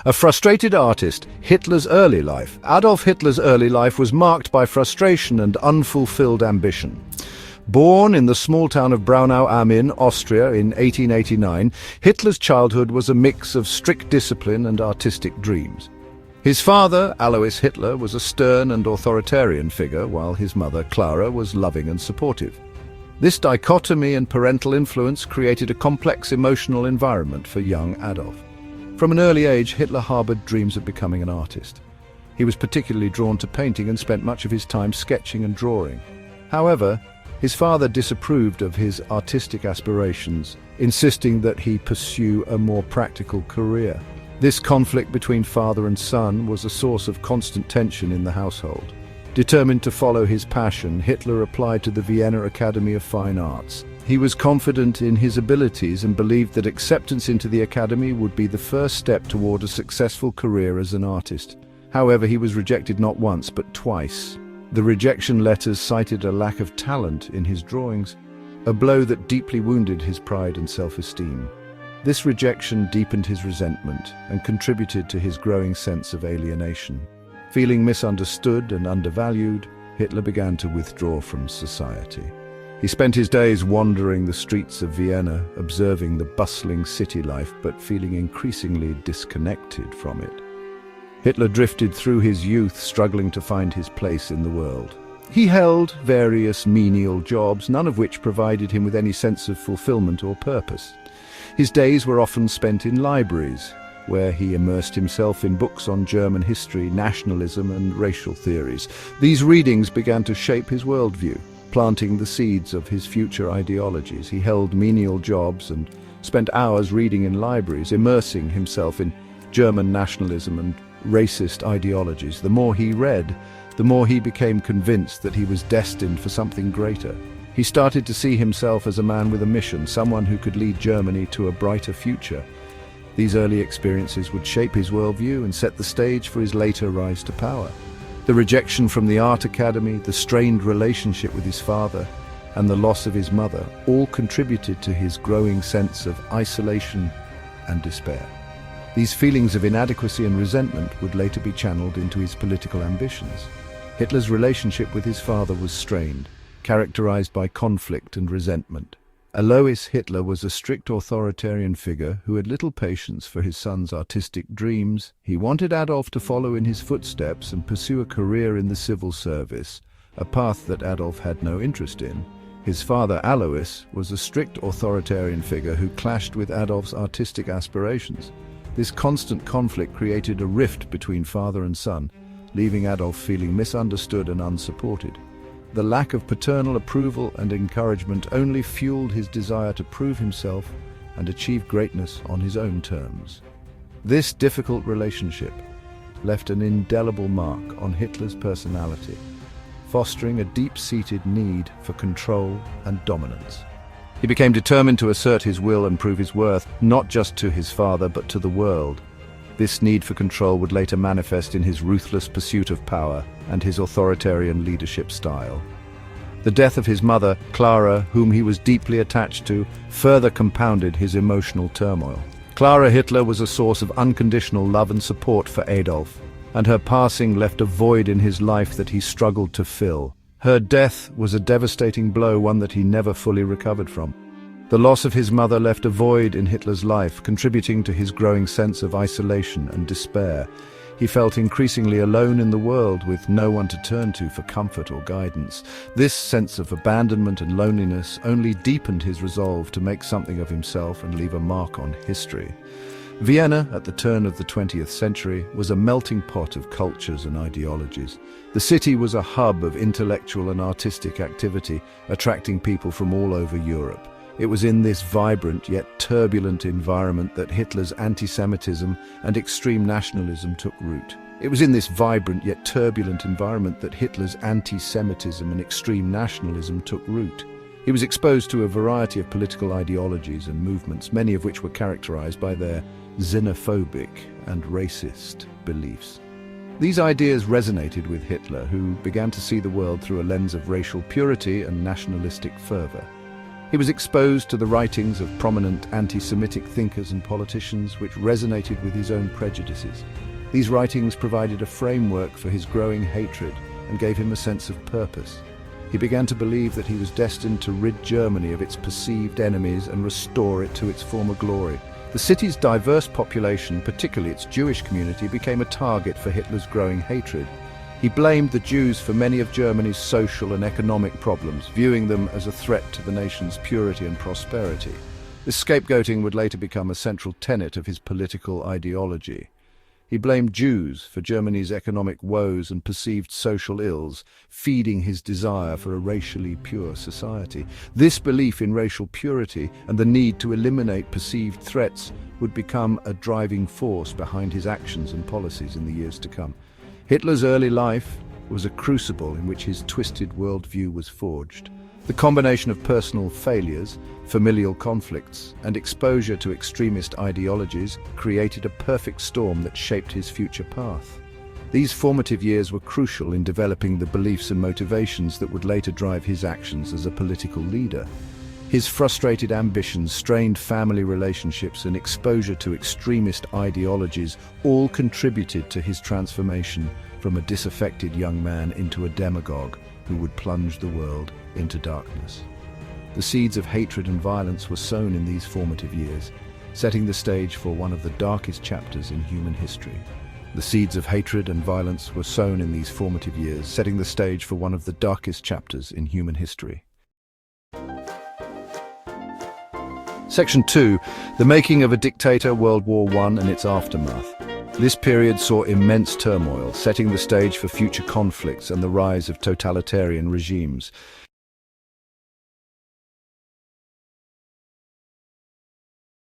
A frustrated artist, Adolf Hitler's early life was marked by frustration and unfulfilled ambition. Born in the small town of Braunau am Inn, Austria in 1889, Hitler's childhood was a mix of strict discipline and artistic dreams. His father, Alois Hitler, was a stern and authoritarian figure, while his mother, Clara, was loving and supportive. This dichotomy and parental influence created a complex emotional environment for young Adolf. From an early age, Hitler harbored dreams of becoming an artist. He was particularly drawn to painting and spent much of his time sketching and drawing. However, his father disapproved of his artistic aspirations, insisting that he pursue a more practical career. This conflict between father and son was a source of constant tension in the household. Determined to follow his passion, Hitler applied to the Vienna Academy of Fine Arts. He was confident in his abilities and believed that acceptance into the academy would be the first step toward a successful career as an artist. However, he was rejected not once but twice. The rejection letters cited a lack of talent in his drawings, a blow that deeply wounded his pride and self-esteem. This rejection deepened his resentment and contributed to his growing sense of alienation. Feeling misunderstood and undervalued, Hitler began to withdraw from society. He spent his days wandering the streets of Vienna, observing the bustling city life, but feeling increasingly disconnected from it. Hitler drifted through his youth, struggling to find his place in the world. He held various menial jobs, none of which provided him with any sense of fulfillment or purpose. His days were often spent in libraries, where he immersed himself in books on German history, nationalism, and racial theories. These readings began to shape his worldview, planting the seeds of his future ideologies. He held menial jobs and spent hours reading in libraries, immersing himself in German nationalism and racist ideologies. The more he read, the more he became convinced that he was destined for something greater. He started to see himself as a man with a mission, someone who could lead Germany to a brighter future. These early experiences would shape his worldview and set the stage for his later rise to power. The rejection from the art academy, the strained relationship with his father, and the loss of his mother all contributed to his growing sense of isolation and despair. These feelings of inadequacy and resentment would later be channeled into his political ambitions. Hitler's relationship with his father was strained, characterized by conflict and resentment. Alois Hitler was a strict authoritarian figure who had little patience for his son's artistic dreams. He wanted Adolf to follow in his footsteps and pursue a career in the civil service, a path that Adolf had no interest in. His father, Alois, was a strict authoritarian figure who clashed with Adolf's artistic aspirations. This constant conflict created a rift between father and son, leaving Adolf feeling misunderstood and unsupported. The lack of paternal approval and encouragement only fueled his desire to prove himself and achieve greatness on his own terms. This difficult relationship left an indelible mark on Hitler's personality, fostering a deep-seated need for control and dominance. He became determined to assert his will and prove his worth, not just to his father but to the world. This need for control would later manifest in his ruthless pursuit of power and his authoritarian leadership style. The death of his mother, Clara, whom he was deeply attached to, further compounded his emotional turmoil. Clara Hitler was a source of unconditional love and support for Adolf, and her passing left a void in his life that he struggled to fill. Her death was a devastating blow, one that he never fully recovered from. The loss of his mother left a void in Hitler's life, contributing to his growing sense of isolation and despair. He felt increasingly alone in the world, with no one to turn to for comfort or guidance. This sense of abandonment and loneliness only deepened his resolve to make something of himself and leave a mark on history. Vienna, at the turn of the 20th century, was a melting pot of cultures and ideologies. The city was a hub of intellectual and artistic activity, attracting people from all over Europe. It was in this vibrant yet turbulent environment that Hitler's anti-Semitism and extreme nationalism took root. He was exposed to a variety of political ideologies and movements, many of which were characterized by their xenophobic and racist beliefs. These ideas resonated with Hitler, who began to see the world through a lens of racial purity and nationalistic fervor. He was exposed to the writings of prominent anti-Semitic thinkers and politicians which resonated with his own prejudices. These writings provided a framework for his growing hatred and gave him a sense of purpose. He began to believe that he was destined to rid Germany of its perceived enemies and restore it to its former glory. The city's diverse population, particularly its Jewish community, became a target for Hitler's growing hatred. He blamed the Jews for many of Germany's social and economic problems, viewing them as a threat to the nation's purity and prosperity. This scapegoating would later become a central tenet of his political ideology. He blamed Jews for Germany's economic woes and perceived social ills, feeding his desire for a racially pure society. This belief in racial purity and the need to eliminate perceived threats would become a driving force behind his actions and policies in the years to come. Hitler's early life was a crucible in which his twisted worldview was forged. The combination of personal failures, familial conflicts, and exposure to extremist ideologies created a perfect storm that shaped his future path. These formative years were crucial in developing the beliefs and motivations that would later drive his actions as a political leader. His frustrated ambitions, strained family relationships, and exposure to extremist ideologies all contributed to his transformation from a disaffected young man into a demagogue who would plunge the world into darkness. The seeds of hatred and violence were sown in these formative years, setting the stage for one of the darkest chapters in human history. The seeds of hatred and violence were sown in these formative years, setting the stage for one of the darkest chapters in human history. Section 2. The Making of a Dictator, World War I and its Aftermath. This period saw immense turmoil, setting the stage for future conflicts and the rise of totalitarian regimes.